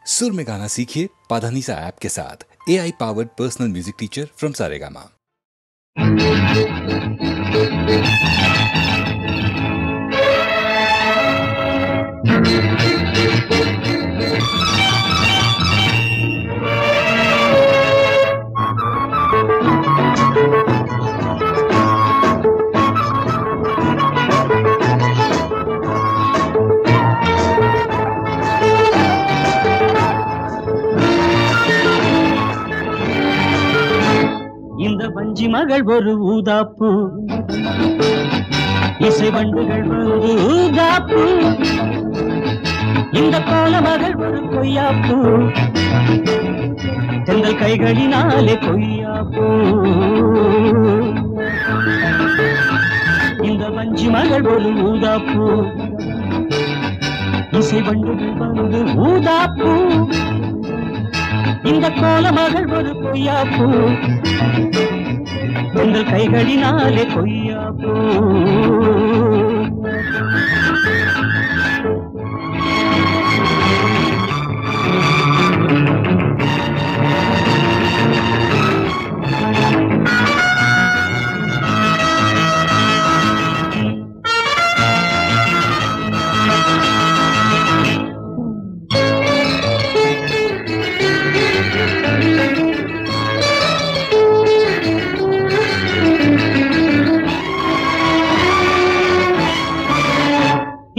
सुर में गाना सीखिए पाधानीसा ऐप के साथ। AI powered personal music teacher from Saregama. இந்த வஞ்சி மகள் ஒரு ஊதாப்பு, இசை வண்டுகள் வந்து ஊதாப்பு. இந்த கோல மகள் ஒரு கொய்யாப்பு, தெங்கள் கைகளினாலே கொய்யாப்பு. இந்த வஞ்சி மகள் ஒரு ஊதாப்பு, இசை வண்டுகள் வந்து ஊதாப்பு. இந்த கோல மகள் ஒரு கொய்யாப்பு, உங்கள் கைகளினாலே கொய்யாப்பூ.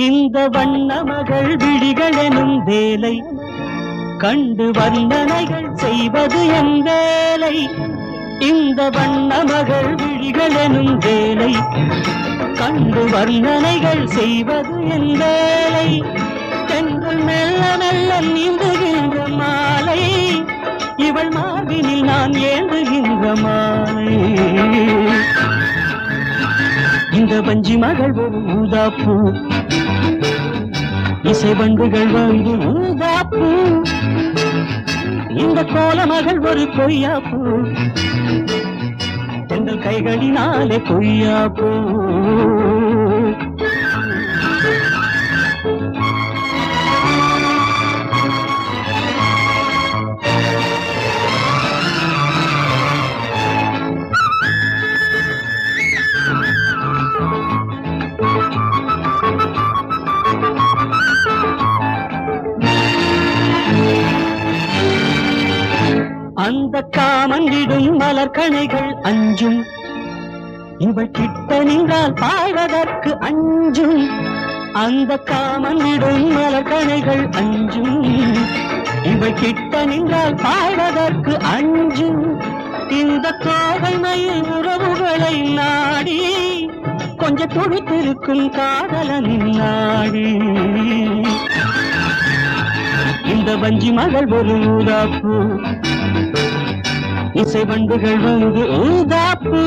இந்த வண்ண மகள் விழிகள் எனும் வேலை கண்டு வர்ணனைகள் செய்வது என் வேலை. இந்த வண்ண மகள் விழிகள் எனும் வேலை கண்டு வர்ணனைகள் செய்வது என் வேலை. தென்றல் மெல்ல மெல்ல நீந்துகின்ற மாலை, இவள் மார்பினில் நான் ஏந்துகின்ற மாலை. இந்த வஞ்சி மகள் ஒரு ஊதாப்பூ, இசை வண்டுகள் வந்து ஊதாப்பூ. இந்த கோல மகள் ஒரு கொய்யாப்பூ, எங்கள் கைகளினாலே கொய்யாப்பூ. அந்த காமந்திடும் மலர்கணைகள் அஞ்சும், இவள் கிட்ட நின்றால் பாய்வதற்கு அஞ்சும். அந்த காமந்திடும் மலர்கணைகள் அஞ்சும், இவள் கிட்ட நின்றால் பாய்வதற்கு அஞ்சும். இந்த கோவை மயில் உறவுகளை நாடி கொஞ்சம் துடித்திருக்கும் காதலனின் நாடி. இந்த வஞ்சி மகள் ஒரு ஊதாப்பூ, இசை வண்டுகள் வந்து ஊதாப்பூ.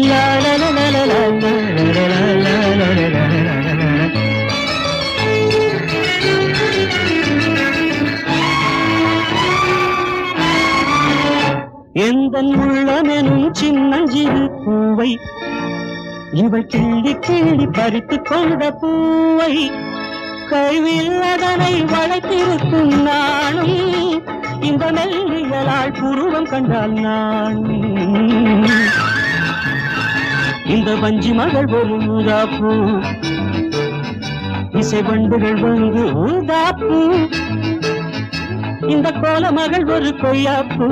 லா லா லா லா லா லா லா லா லா லா. எந்தன் உள்ளமெனும் சின்னஞ்சிறு பூவை இவள் கிள்ளி கிள்ளி பறித்து கொண்ட பூவை, கைவில் அதனை வளைத்திருக்கும் நானும் இந்த மெல்லியலால் புருவம் கண்டால் நானும். இந்த வஞ்சி மகள் ஒரு ஊதாப்பூ, இசை வண்டுகள் வந்து ஊதாப்பூ. இந்த கோல மகள் ஒரு கொய்யாப்பூ,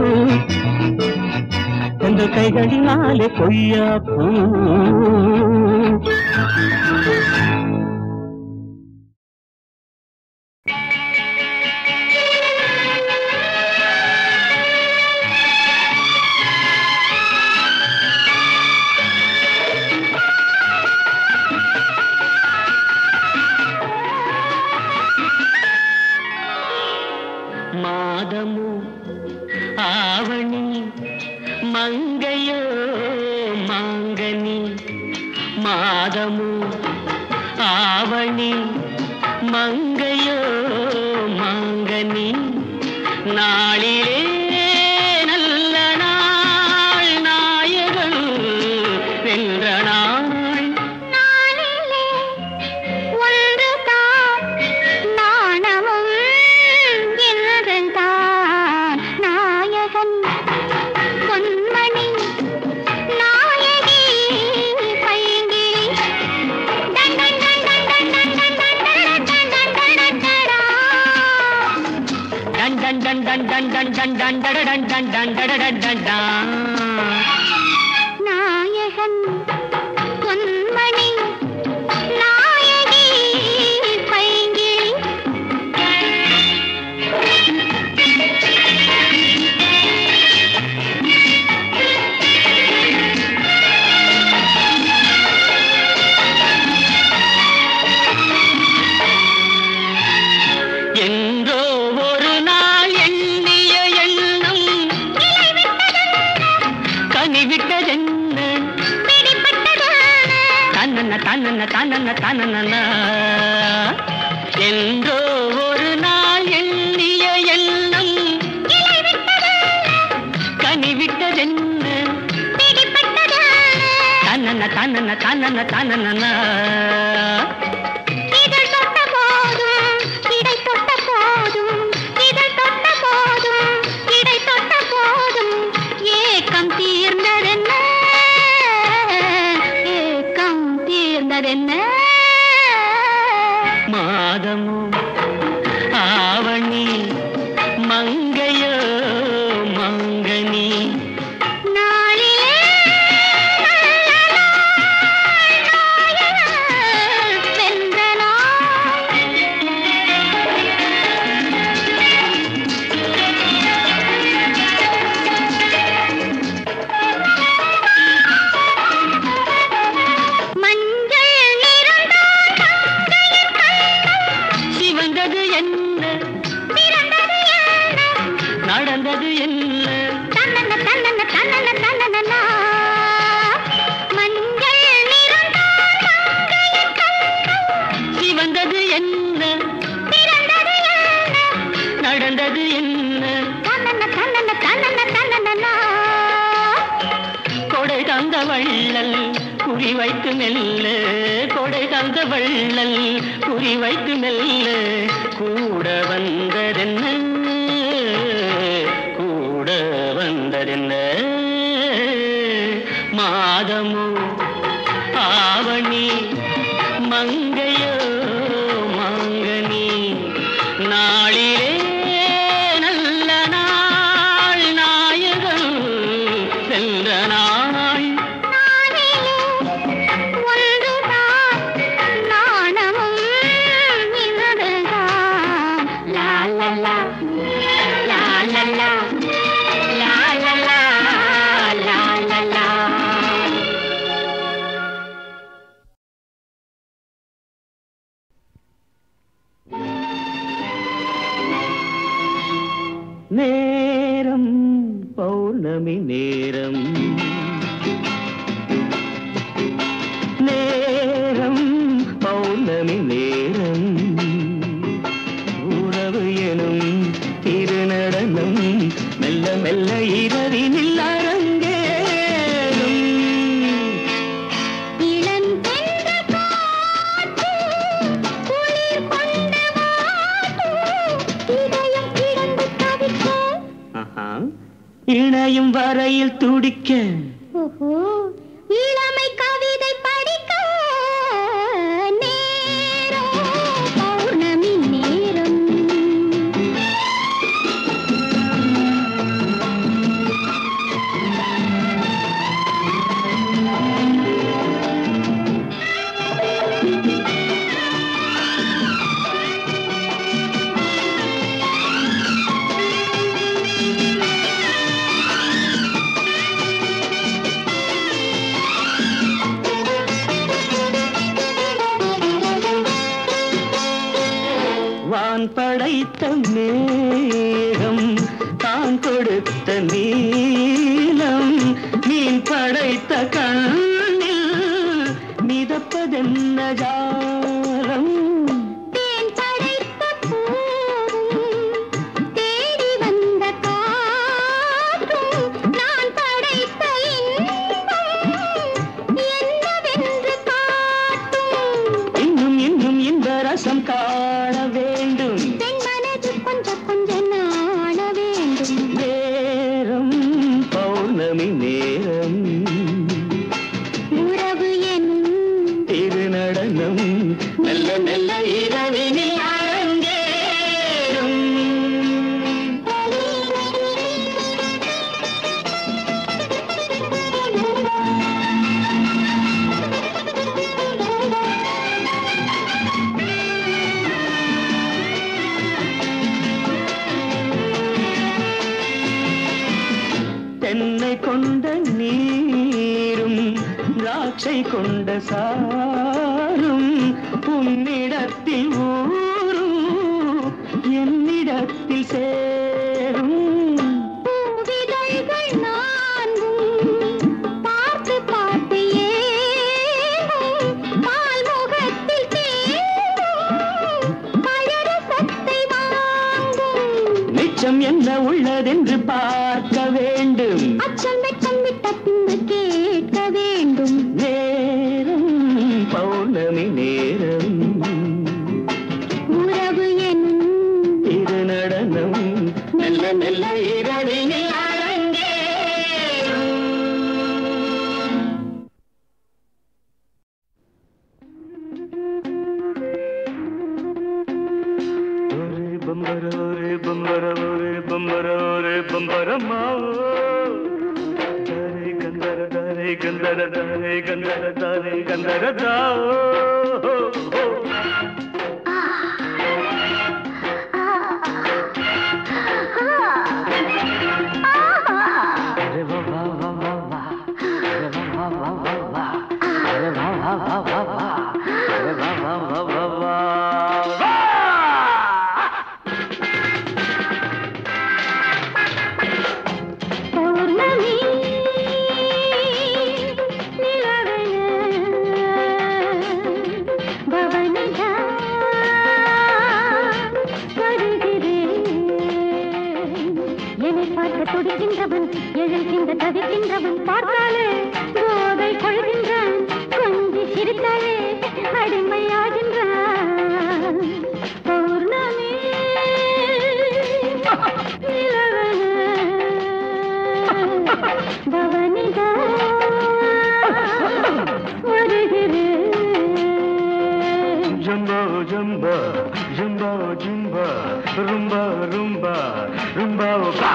எங்கள் கைகளினாலே கொய்யாப்பூ. மாதமு ஆவணி மங்கையோ மாங்கனி, மாதமு ஆவணி மங்கையோ மாங்கனி நாளிலே நல்ல நாள் நாயகன் வென்ற நாள் நாளிலே ஒன்றுதான் நாணமும் என்றுதான் நாயகன் பொன்மணி நாயகி பைங்கிளி டன் டன் டன் டன் டன் டன் டன் நாயகன் பொன்மணி நாயகி பைங்கிளி என்றோ ஒரு நாள் எண்ணிய எண்ணம் கனிவிட்டதென்ன தன்னன்ன தன்னன்ன தன்னன்ன தன்னன்ன என்றோ ஒரு நாள் எண்ணிய எண்ணம் கனிவிட்டதென்ன தன்னன்ன தன்னன்ன தன்னன்ன தன்னன்ன மாதமோ ஆவணி மங்கையோ மங்கனி நாளிலே வென்ற சிவந்தது என்ன நடந்தது என்ன தன்னன்ன தன்னன்ன தன்னன்ன தன்னன்ன மஞ்சள் சிவந்தது என்ன நடந்தது என்ன தன்னன்ன தன்னன்ன தன்னன்ன தன்னன்ன கொடை தந்த வள்ளல் குறி வைத்து மெல்ல கொடை தந்த வள்ளல் குறி வைத்து மெல்ல கூட வந்ததென்ன கூட வந்ததென்ன மாதமோ ஆவணி மங்கையோ மங்கனி நாளிலே நல்ல நாள் நாயகன் வென்ற நாள் ஒன்றுதான் நாணமும் இன்றுதான் லா லா லா லா லா லா லா லா லா லா லா நேரம் பௌர்ணமி நேரம் நேரம் பௌர்ணமி நேரம் உறவு எனும் திருநடனம் மெல்ல மெல்ல இரவினில் அரங்கேறும் இணையும் வரையில் துடிக்க இளமை கவிதை படிக்க நேரம் பௌர்ணமி நேரம் வான் படைத்த மேகம் தான் கொடுத்த நீலம் மீன் படைத்த கண்ணில் மிதப்பதென்ன ஜாலம் தேன் ரசம் காண வேண்டும் பெண் மனது கொஞ்சம் கொஞ்சம் நாண வேண்டும் நேரம் பௌர்ணமி நேரம் உறவு எனும் இரு நடனம் மெல்ல மெல்ல இரவினில் அரங்கேறும் தென்னை கொண்ட நீரும் திராட்சை கொண்ட சாரும் உன்னிடத்தில் ஊரும் என்னிடத்தில் சேரும் பூவிதழ்கள் நான்கும் பார்த்து பார்த்து ஏங்கும் பால் முகத்தில் தேங்கும் பழரசத்தை வாங்கும் நிச்சம் என்ன உள்ளதென்று பார்க்க வேண்டும் அச்சம் வெட்கம் விட்ட பின்பு கேட்க வேண்டும் நேரம் பௌர்ணமி நேரம் உறவு எனும் இரு நடனம் மெல்ல மெல்ல இரவினில் பௌர்ணமி நிலவென பவனிதா வருகிறேன் என்னை பார்க்க துடிக்கின்றவன் எழுகின்ற தவிக்கின்றவன் பார்த்தாலே போதை கொள்கின்றான் கொஞ்சி சிரித்தாலே அடிமையாகின்றான் பௌர்ணமி நிலவென பவனிதா வருகிறேன் ஜம்பா ஜம்பா ஜம்பா ஜம்பா ரும்பா ரும்பா ரும்பா பா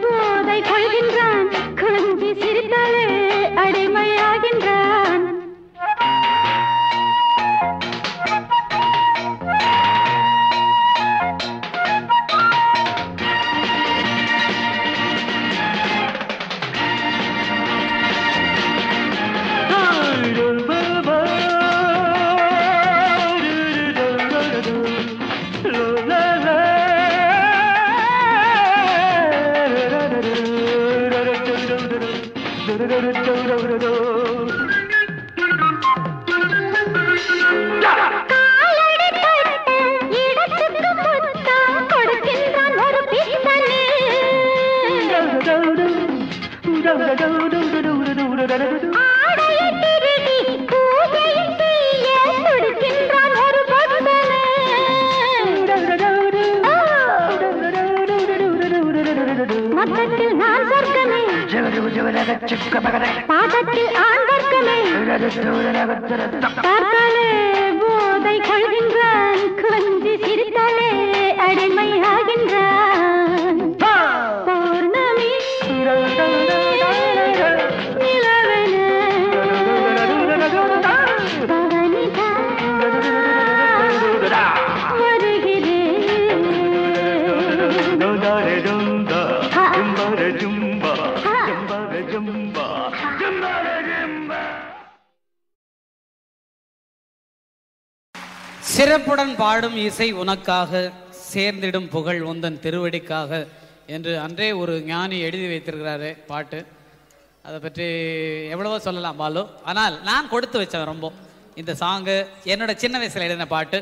போதை கொள்கின்றான் கொஞ்சி சிரித்தாலே அடிமையாகின்றான் பாதத்தில் ஆண் வர்க்கமே பார்த்தாலே போதை கொள்கின்றான், கொஞ்சி சிரித்தாலே அடிமை ஆகின்றான். பௌர்ணமி நிலவென பவனிதா சிறப்புடன் பாடும் இசை உனக்காக, சேர்ந்திடும் புகழ் உந்தன் திருவடிக்காக என்று அன்றே ஒரு ஞானி எழுதி வைத்திருக்கிறாரு பாட்டு. அதை பற்றி எவ்வளவோ சொல்லலாம் பாலு, ஆனால் நான் கொடுத்து வச்சேன் ரொம்ப. இந்த சாங்கு என்னோட சின்ன வயசில் எழுதின பாட்டு,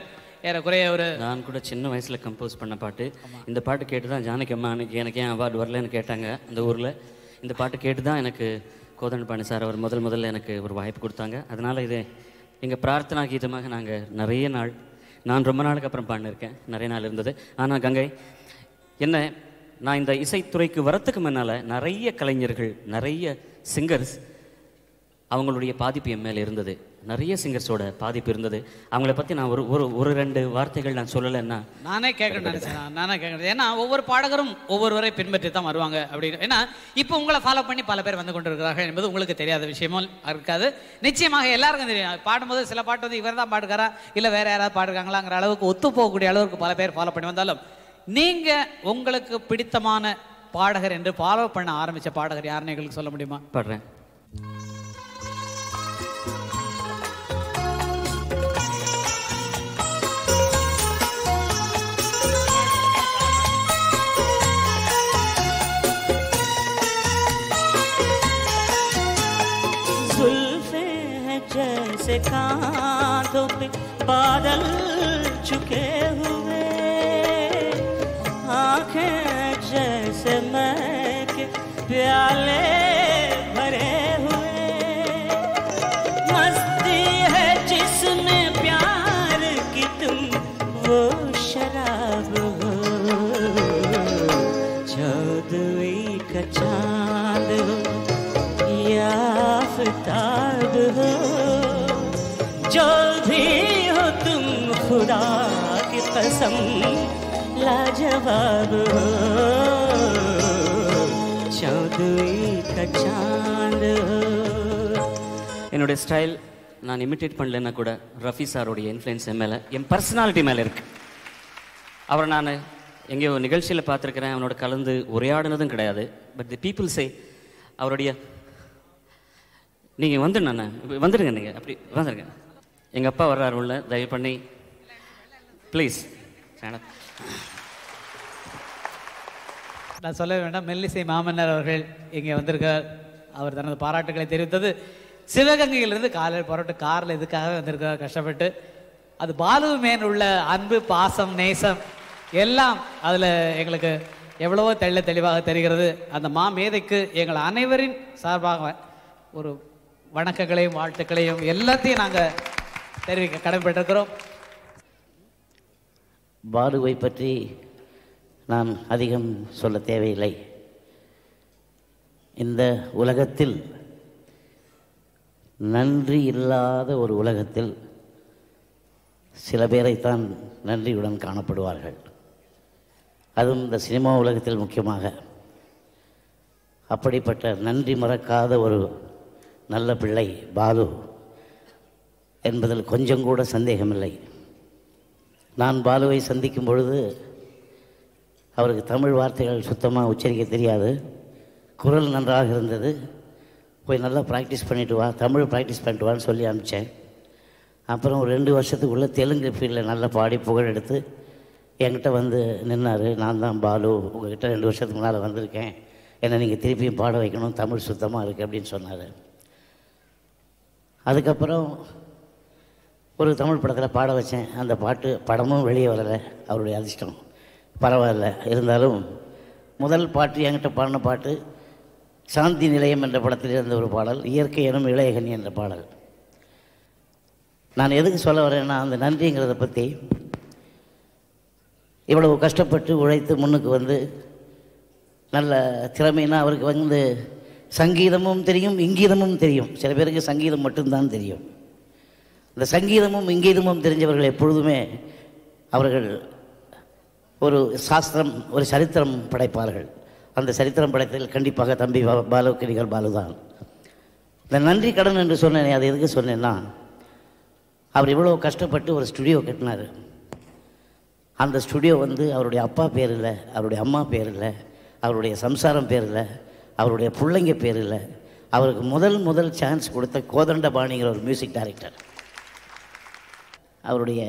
ஏறக்குறைய ஒரு நான் கூட சின்ன வயசில் கம்போஸ் பண்ண பாட்டு. இந்த பாட்டு கேட்டு தான் ஜானகி அம்மா அன்றைக்கி எனக்கு ஏன் அவார்டு வரலன்னு கேட்டாங்க அந்த ஊரில். இந்த பாட்டு கேட்டு தான் எனக்கு கோதண்டபாணி சார் அவர் முதல்ல எனக்கு ஒரு வாய்ப்பு கொடுத்தாங்க. அதனால் இது எங்கள் பிரார்த்தனா கீதமாக நாங்கள் நிறைய நாள், நான் ரொம்ப நாளுக்கு அப்புறம் பாடினிருக்கேன், நிறைய நாள் இருந்தது. ஆனால் கங்கை என்ன, நான் இந்த இசைத்துறைக்கு வரத்துக்கு முன்னால் நிறைய கலைஞர்கள், நிறைய சிங்கர்ஸ், அவங்களுடைய பாதிப்பு என் மேலே இருந்தது. நிறைய சிங்கர்ஸோட பாதிப்பு இருந்தது. அவங்கள பற்றி நான் ஒரு ரெண்டு வார்த்தைகள் நான் சொல்லலைன்னா நானே கேட்கணும்னு நினச்சேன். ஏன்னா ஒவ்வொரு பாடகரும் ஒவ்வொருவரை பின்பற்றி தான் வருவாங்க அப்படின்னு. ஏன்னா இப்போ உங்களை ஃபாலோ பண்ணி பல பேர் வந்து கொண்டிருக்கிறார்கள் என்பது உங்களுக்கு தெரியாத விஷயமும் இருக்காது. நிச்சயமாக எல்லாருக்கும் தெரியும். பாடும்போது சில பாட்டு வந்து இவர் தான் பாடுக்காரா இல்லை வேற யாராவது பாடுறாங்களாங்கிற அளவுக்கு ஒத்து போகக்கூடிய அளவுக்கு பல பேர் ஃபாலோ பண்ணி வந்தாலும், நீங்கள் உங்களுக்கு பிடித்தமான பாடகர் என்று ஃபாலோ பண்ண ஆரம்பித்த பாடகர் யாருன்னு எங்களுக்கு சொல்ல முடியுமா? பாடுறேன். जैसे कांधों पे बादल चुके हुए, आंखें जैसे मैं के प्याले भरे हुए, मस्ती है जिसमें प्यार की तुम वो शराब हो, चौदवी का चांद हो या आफताब हो, जो भी हो तुम खुदा की कसम लाजवाब हो, चौदवी का चांद हो. என்னுடைய ஸ்டைல் நான் இமிட்டேட் பண்ணலன்னா கூட ரஃபி சாரோடைய இன்ஃப்ளூயன்ஸ் என் மேலே, என் பர்சனாலிட்டி மேலே இருக்கு. அவரை நான் எங்கேயோ நிகழ்ச்சியில் பார்த்துருக்கிறேன், அவனோட கலந்து உரையாடினதும் கிடையாது. பட் தி பீப்புள் சே அவருடைய, நீங்கள் வந்துடுங்க, நீங்கள் அப்படி வந்துடுங்க. எங்கள் அப்பா வர்றாரு உள்ள, தயவு பண்ணி ப்ளீஸ். நான் சொல்ல வேண்டாம், மெல்லிசை மாமன்னர் அவர்கள் இங்கே வந்திருக்கார். அவர் தனது பாராட்டுகளை தெரிவித்தது. சிவகங்கையிலிருந்து காலையில் புறப்பட்டு காரில் இதுக்காக வந்திருக்கார் கஷ்டப்பட்டு. அது பாலு மேன் உள்ள அன்பு, பாசம், நேசம் எல்லாம் அதில் எங்களுக்கு எவ்வளவோ தெளிவாக தெரிகிறது. அந்த மேதைக்கு எங்கள் அனைவரின் சார்பாக ஒரு வணக்கங்களையும் வாழ்த்துக்களையும் எல்லாத்தையும் நாங்கள் தெரிவிக்க கடமைப்பட்டிருக்கிறோம். பாலுவை பற்றி நான் அதிகம் சொல்ல தேவையில்லை. இந்த உலகத்தில், நன்றி இல்லாத ஒரு உலகத்தில் சில பேரைத்தான் நன்றியுடன் காணப்படுவார்கள். அதுவும் இந்த சினிமா உலகத்தில் முக்கியமாக. அப்படிப்பட்ட நன்றி மறக்காத ஒரு நல்ல பிள்ளை பாலு என்பதில் கொஞ்சம் கூட சந்தேகமில்லை. நான் பாலுவை சந்திக்கும் பொழுது அவருக்கு தமிழ் வார்த்தைகள் சுத்தமாக உச்சரிக்க தெரியாது. குரல் நன்றாக இருந்தது. போய் நல்லா ப்ராக்டிஸ் பண்ணிட்டு வா, தமிழ் ப்ராக்டிஸ் பண்ணிட்டு வான்னு சொல்லி அனுப்பிச்சேன். அப்புறம் ஒரு 2 வருஷத்துக்குள்ளே தெலுங்கு ஃபீல்டில் நல்லா பாடி புகழ் எடுத்து என்கிட்ட வந்து நின்னார். நான் தான் பாலு, உங்கள்கிட்ட 2 வருஷத்துக்கு முன்னால் வந்திருக்கேன், என்னை நீங்கள் திருப்பியும் பாட வைக்கணும், தமிழ் சுத்தமாக இருக்குது அப்படின்னு சொன்னார். அதுக்கப்புறம் ஒரு தமிழ் படத்தில் பாட வச்சேன். அந்த படமும் வெளியே வரலை, அவருடைய அதிர்ஷ்டம். பரவாயில்ல, இருந்தாலும் முதல் பாட்டு என்கிட்ட பாடின பாட்டு சாந்தி நிலையம் என்ற படத்தில் இருந்த ஒரு பாடல், இயற்கை எனும் இளையகனி என்ற பாடல். நான் எதுக்கு சொல்ல வரேன்னா, அந்த நன்றிங்கிறத பற்றி இவ்வளவு கஷ்டப்பட்டு உழைத்து முன்னுக்கு வந்து நல்ல திறமைன்னா அவருக்கு வந்து சங்கீதமும் தெரியும், இங்கீதமும் தெரியும். சில பேருக்கு சங்கீதம் மட்டும்தான் தெரியும். இந்த சங்கீதமும் இங்கீதமும் தெரிஞ்சவர்கள் எப்பொழுதுமே அவர்கள் ஒரு சாஸ்திரம், ஒரு சரித்திரம் படைப்பார்கள். அந்த சரித்திரம் படைத்ததில் கண்டிப்பாக தம்பி பாலுக்கு நிகழ் பாலு தான். இந்த நன்றி கடன் என்று சொன்னேனே, அது எதுக்கு சொன்னேன்னா, அவர் இவ்வளோ கஷ்டப்பட்டு ஒரு ஸ்டுடியோ கட்டினார். அந்த ஸ்டுடியோ வந்து அவருடைய அப்பா பேர் இல்லை, அவருடைய அம்மா பேர் இல்லை, அவருடைய சம்சாரம் பேர் இல்லை, அவருடைய பிள்ளைங்க பேர் இல்லை. அவருக்கு முதல் சான்ஸ் கொடுத்த கோதண்டபாணிங்கிற ஒரு மியூசிக் டைரக்டர். அவருடைய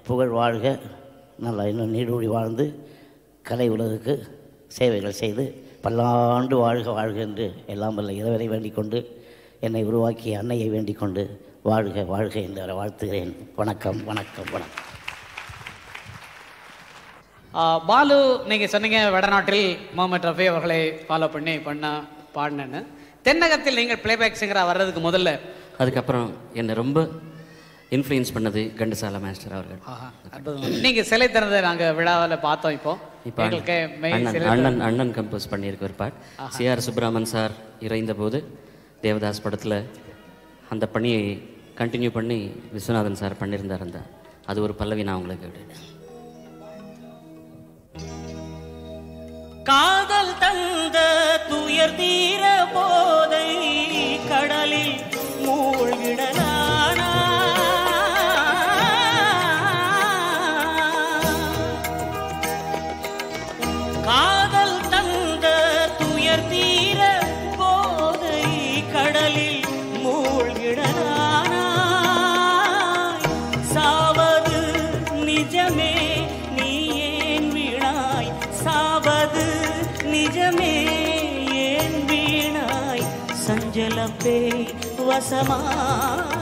புகழ் வாழ்க, நல்லா இன்னும் நீடூழி வாழ்ந்து கலை உலகுக்கு சேவைகள் செய்து பல்லாண்டு வாழ்க வாழ்க என்று எல்லாம் வல்ல இறைவனை வேண்டிக் கொண்டு, என்னை உருவாக்கிய அன்னையை வேண்டிக் கொண்டு வாழ்க வாழ்க என்று அவரை வாழ்த்துகிறேன். வணக்கம் வணக்கம் வணக்கம். பாலு, நீங்கள் சொன்னீங்க வடநாட்டில் முகமது ரஃபி அவர்களை ஃபாலோ பண்ணி பாடினேன்னு. தென்னகத்தில் நீங்கள் பிளேபேக் சிங்கராக வர்றதுக்கு முதல்ல, அதுக்கப்புறம் என்னை ரொம்ப இன்ஃப்ளூயன்ஸ் பண்ணது கண்டசாலா மாஸ்டர் அவர்கள். நீங்கள் சிலை திறந்த நாங்கள் விழாவில் பார்த்தோம். இப்போ அண்ணன் கம்போஸ் பண்ணியிருக்க ஒரு பாட். சிஆர் சுப்ரமன் சார் இறைந்த போது தேவதாஸ் படத்தில் அந்த பணியை கண்டினியூ பண்ணி விஸ்வநாதன் சார் பண்ணியிருந்தார். அது ஒரு பல்லவி நான் உங்களுக்கு விடுறேன். காதல் தந்த துயர் தீர போதை கடலில் மூழ்கிடலானா, காதல் தந்த துயர் தீர போதை கடலில் மூழ்கிடலானா, சாவது நிஜமே நீ ஏன் வீணாய், சாவது நிஜமே ஏன் வீணாய், சஞ்சலப்பே வசமானாய்,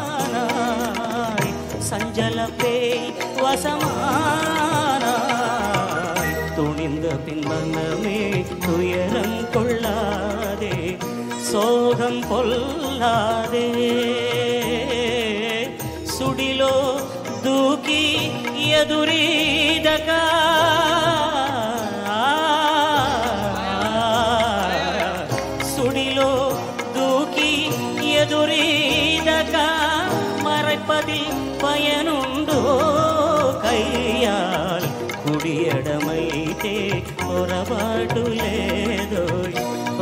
சஞ்சலப்பே வசமானாய், துணிந்த பின்பமே துயரம் கொள்ளாதே, சோகம் கொள்ளாதே, சுடிலோ தூக்கி எதுரீதகா, சுடிலோ தூக்கி எதுரீதகா, மறைப்பதில் பயனுண்டோ கையால் కుడియడమైతే పొరపాటు లేదో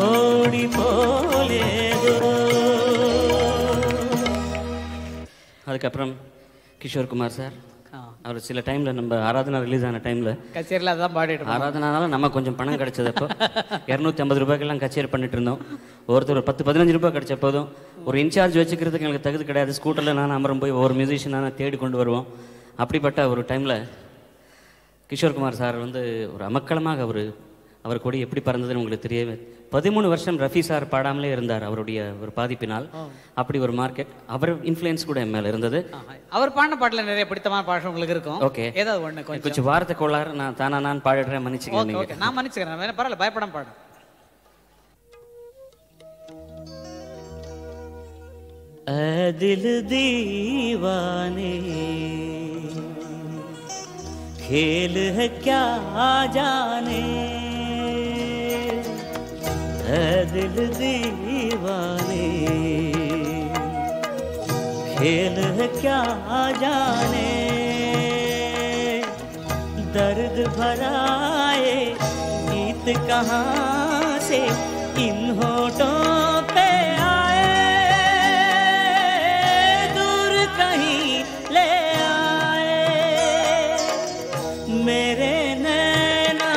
ఓడిపోలేదో. அதுக்கப்புறம் கிஷோர் குமார் சார், அவர் சில டைமில் நம்ம ஆராதனா ரிலீஸ் ஆன டைமில் கச்சேரியில் அதான் பாடிட்டு, ஆராதனால நம்ம கொஞ்சம் பணம் கிடைச்சதப்போ 250 ரூபாய்க்கெல்லாம் கச்சேரி பண்ணிட்டு இருந்தோம். ஒருத்தர் 10-15 ரூபாய் கிடைச்ச போதும் ஒரு இன்சார்ஜ் வச்சுக்கிறதுக்கு எங்களுக்கு தகுதி கிடையாது. ஸ்கூட்டரில் நான் அமரம் போய் ஒவ்வொரு மியூசிஷியனாக தேடி கொண்டு வருவோம். அப்படிப்பட்ட ஒரு டைமில் கிஷோர்குமார் சார் வந்து ஒரு அமக்களமாக அவர் கொடி எப்படி பறந்ததுன்னு உங்களுக்கு தெரியவே. 13 வருஷம் ரஃபி சார் பாடாமலே இருந்தார் அவருடைய ஒரு பாதிப்பினால். அப்படி ஒரு மார்க்கெட், அவர் இன்ஃப்ளூயன்ஸ் கூட என் மேலே இருந்தது. அவர் பாடின பாட்டில் நிறைய பிடித்தமான பாட்டு உங்களுக்கு இருக்கும். ஓகே, ஏதாவது ஒன்று கொஞ்சம் வார்த்தை கோளாறு, நான் பாடுறேன், மன்னிச்சுக்கிறேன். நான் மன்னிச்சுக்கிறேன், பரவாயில்ல, பயப்படாம பாடு. दिल दीवाने खेल है क्या जाने, दिल दीवाने खेल है क्या जाने, दर्द भराए गीत कहाँ से इन होठों पे आए, दूर कहीं ले आए, मेरे नैना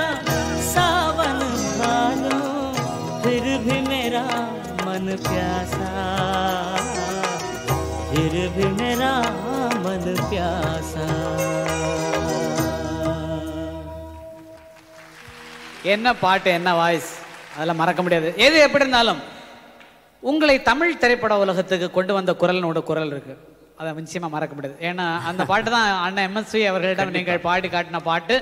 सावन भालो फिर भी मेरा मन प्यासा, फिर भी मेरा मन प्यासा. என்ன பாட்டு, என்ன வாய்ஸ், அதெல்லாம் மறக்க முடியாது. எது எப்படி இருந்தாலும் உங்களை தமிழ் திரைப்பட உலகத்துக்கு கொண்டு வந்த குரலனோட குரல் இருக்கு, அதை நிச்சயமாக மறக்க முடியாது. ஏன்னா அந்த பாட்டு தான் அண்ணன் எம்எஸ்வி அவர்களிடம் நீங்கள் பாடி காட்டின பாட்டு.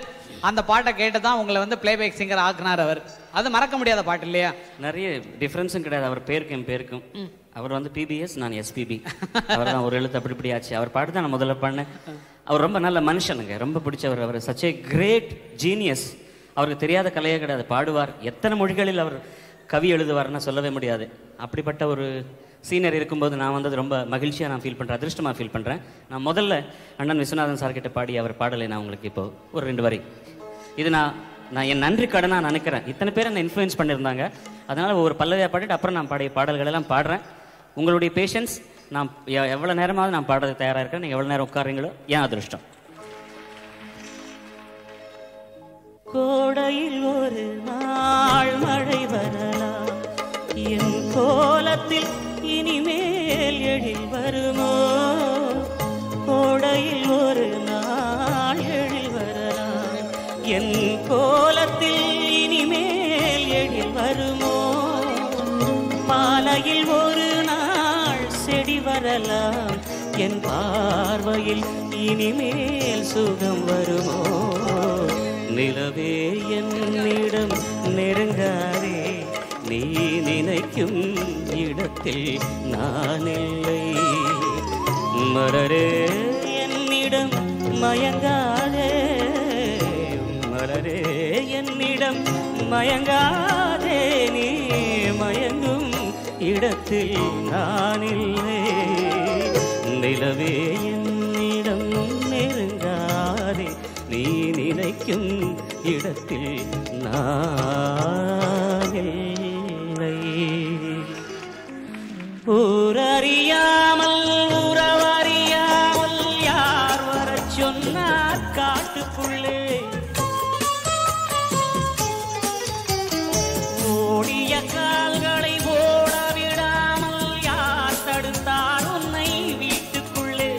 அந்த பாட்டை கேட்டு தான் உங்களை வந்து பிளேபேக் சிங்கர் ஆக்குனார் அவர். அது மறக்க முடியாத பாட்டு இல்லையா? நிறைய டிஃப்ரென்ஸும் கிடையாது அவர் பேருக்கும் என் பேருக்கும். அவர் வந்து பிபிஎஸ், நான் எஸ்பிபி. அவர் தான் ஒரு எழுத்து அப்படி இப்படி ஆச்சு. அவர் பாட்டு தான் நான் முதல்ல பாடினேன். அவர் ரொம்ப நல்ல மனுஷனுங்க, ரொம்ப பிடிச்சவர். அவர் சச் ஏ கிரேட் ஜீனியஸ். அவருக்கு தெரியாத கலையே கிடையாது, பாடுவார். எத்தனை மொழிகளில் அவர் கவி எழுதுவார்னா சொல்லவே முடியாது. அப்படிப்பட்ட ஒரு சீனியர் இருக்கும்போது நான் வந்தது ரொம்ப மகிழ்ச்சியாக நான் ஃபீல் பண்ணுறேன், அதிர்ஷ்டமாக ஃபீல் பண்ணுறேன். நான் முதல்ல அண்ணன் விஸ்வநாதன் சார் கிட்ட பாடி அவர் பாடலை நான் உங்களுக்கு இப்போ ஒரு 2 வரி இது நான் என் நன்றி கடனாக நினைக்கிறேன். இத்தனை பேர் என்னை இன்ஃப்ளூயன்ஸ் பண்ணியிருந்தாங்க. அதனால் ஒரு பல்லவியாக பாடிட்டு அப்புறம் நான் பாடிய பாடல்கள் எல்லாம் பாடுறேன். உங்களுடைய பேஷன்ஸ், நான் எவ்வளோ நேரமாவது நான் பாடுறது தயாராக இருக்கேன். நீங்கள் எவ்வளோ நேரம் உட்காருங்களோ என் அதிர்ஷ்டம். கோடையில் ஒரு நாள் மழை வரலாம், என் கோலத்தில் இனிமேல் எழில் வருமோ. கோடையில் ஒரு நாள் எழில் வரலாம், என் கோலத்தில் இனிமேல் எழில் வருமோ. பாலையில் ஒரு நாள் செடி வரலாம், என் பார்வையில் இனிமேல் சுகம் வருமோ. நிலவே என்னிடம் நெருங்காதே, நீ நினைக்கும் இடத்தில் நான் இல்லை. மலரே என்னிடம் மயங்காதே, மலரே என்னிடம் மயங்காதே, நீ மயங்கும் இடத்தில் நான் இல்லை. நிலவே என்னிடம் நெருங்காதே, நீ நினைக்கும் இடத்தில் நான் இல்லை. ஊரறியாமல் உறவறியாமல் யார் வரச் சொன்னார் காட்டுக்குள்ளே. ஓடிய கால்களை ஓட விடாமல் யார் தடுத்தார் உன்னை வீட்டுக்குள்ளே.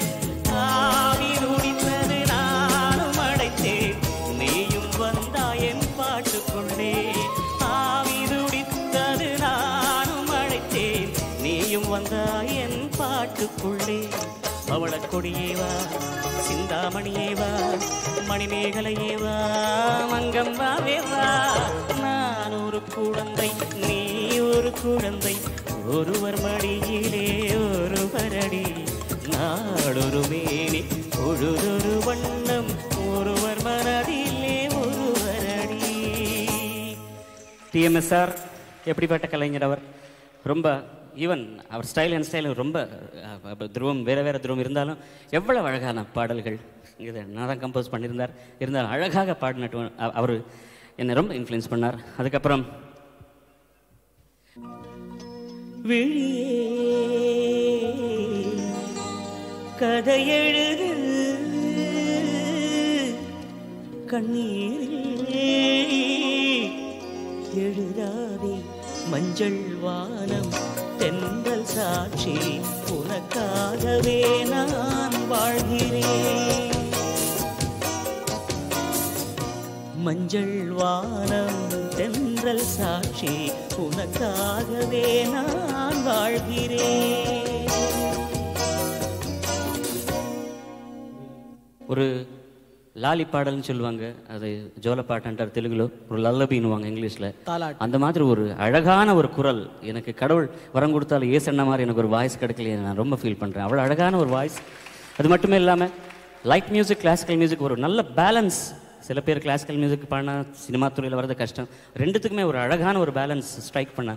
ஆவி துடித்தது நானும் அடைத்தேன், நீயும் வந்தாய் என் பாட்டுக்குள்ளே. ஆவி துடித்தது நானும் அடைத்தேன், நீயும் வந்தாய் என் பாட்டுக்குள்ளே. பவளக்கொடியே வா, சிந்தாமணியே வா, மணிமேகலையே வா, மங்கம்பாவே வா. நான் ஒரு குழந்தை, நீ ஒரு குழந்தை, ஒருவர் மடியிலே ஒருவர் அடி. நாடொரு மேனி பொழுதொரு வண்ணம், ஒருவர் மனதிலே ஒருவர் அடி. டிஎம்எஸ்ஆர் எப்படிப்பட்ட கலைஞர் அவர். ரொம்ப ஈவன் அவர் ஸ்டைல் அண்ட் ஸ்டைல் ரொம்ப துருவம் வேறு துருவம் இருந்தாலும் எவ்வளவு அழகான பாடல்கள் இதை நான் தான் கம்போஸ் இருந்தாலும் அழகாக பாடினட்டு அவர் என்னை ரொம்ப இன்ஃப்ளூயன்ஸ் பண்ணார். அதுக்கப்புறம் விழியே கதை எழுது, கண்ணீரில் எழுதாதே. மஞ்சள் வானம் தென்றல் சாட்சி, உனக்காகவே நான் வாழ்கிறேன். மஞ்சள் வானம் தென்றல் சாட்சி, உனக்காகவே நான் வாழ்கிறேன். ஒரு லாலி பாடல்னு சொல்லுவாங்க, அது ஜோலப்பாட்டுன்றார் தெலுங்குல, ஒரு லல்லபின்னுவாங்க இங்கிலீஷில். அந்த மாதிரி ஒரு அழகான ஒரு குரல் எனக்கு கடவுள் வரம் கொடுத்தாலும் ஏசன்ன மாதிரி எனக்கு ஒரு வாய்ஸ் கிடைக்கலையே, நான் ரொம்ப ஃபீல் பண்ணுறேன். அவ்வளோ அழகான ஒரு வாய்ஸ். அது மட்டுமே இல்லாமல் லைட் மியூசிக், கிளாசிக்கல் மியூசிக் ஒரு நல்ல பேலன்ஸ். சில பேர் கிளாசிக்கல் மியூசிக் பாடினா சினிமா துறையில் வர்றது கஷ்டம், ரெண்டுத்துக்குமே ஒரு அழகான ஒரு பேலன்ஸ் ஸ்ட்ரைக் பண்ண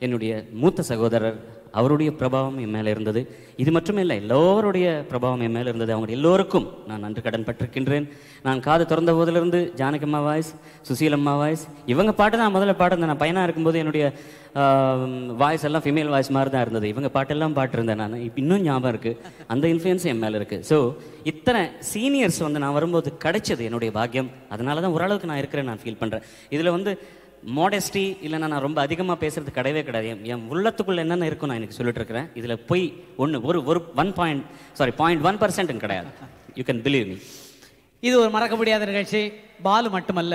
என்னுடைய மூத்த சகோதரர், அவருடைய பிரபாவம் என் மேலே இருந்தது. இது மட்டுமே இல்லை, எல்லோருடைய பிரபாவம் என் மேலே இருந்தது. அவங்க எல்லோருக்கும் நான் நன்றி கடன் பட்டிருக்கின்றேன். நான் காது திறந்த போதிலிருந்து ஜானகம்மா வாய்ஸ், சுசீலம்மா வாய்ஸ், இவங்க பாட்டு தான் முதல்ல பாட்டு. நான் பையனாக இருக்கும்போது என்னுடைய வாய்ஸ் எல்லாம் ஃபீமேல் வாய்ஸ் மாதிரி தான் இருந்தது. இவங்க பாட்டெல்லாம் பாட்டிருந்தேன் நான். இப்போ இன்னும் ஞாபகம் இருக்குது, அந்த இன்ஃப்ளூயன்ஸ் என் மேலே இருக்குது. ஸோ இத்தனை சீனியர்ஸ் நான் வரும்போது கிடைச்சது என்னுடைய பாக்கியம். அதனால தான் ஓரளவுக்கு நான் இருக்கிறேன் நான் ஃபீல் பண்ணுறேன். இதில் மாடஸ்டி இல்லைன்னா நான் ரொம்ப அதிகமாக பேசுறது கிடையவே கிடையாது. என் உள்ளத்துக்குள்ள என்னென்ன இருக்கும் நான் எனக்கு சொல்லிட்டு இருக்கிறேன். இதில் போய் ஒரு 0.1% கிடையாது. You can believe me. இது ஒரு மறக்க முடியாத நிகழ்ச்சி. பாலு மட்டுமல்ல,